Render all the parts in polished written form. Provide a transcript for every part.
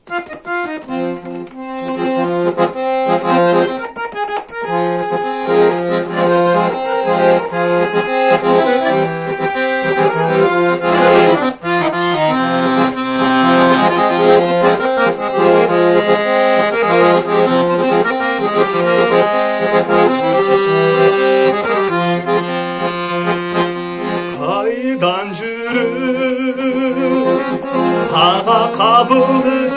Kaydan жүріп саға қабылдым,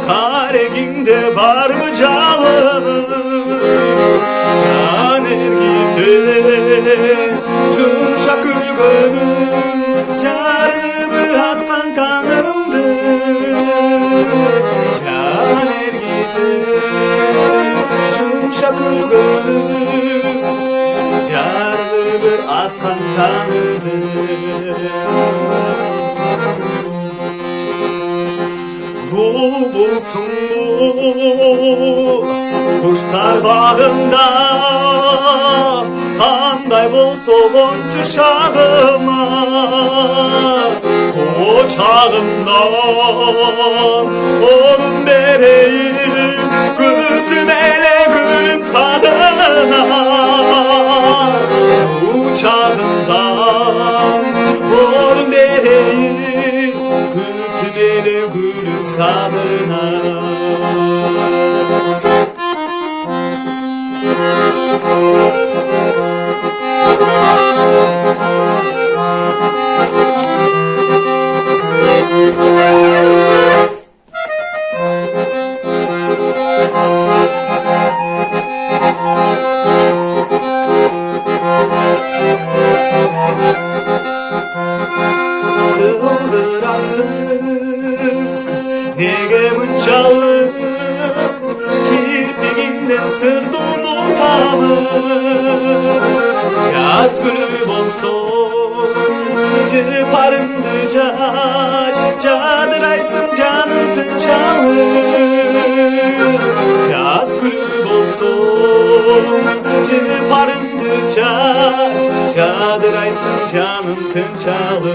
қарегіңде бар ма жалын, жан еркелеп жұмша күлгенім, жарып атқан таңымды, жан еркелеп жұмша күлгенім, jarib atkan tanrımdı. Yol bulsun kuşlar bağında, qanday bolsa onçu şağıma, o çağımdan orun bereyim, gülüm ele gülüm sağına. Uçağından orun bereyim, gülüm ele gülüm sağına. Nege munçalıp kirpiginden sırdın ortamı, jaz günü bolsun jıparımdı caç, jadıraysın canım tınçalı, jaz günü bolsun jıparımdı caç, jadıraysın canım tınçalı.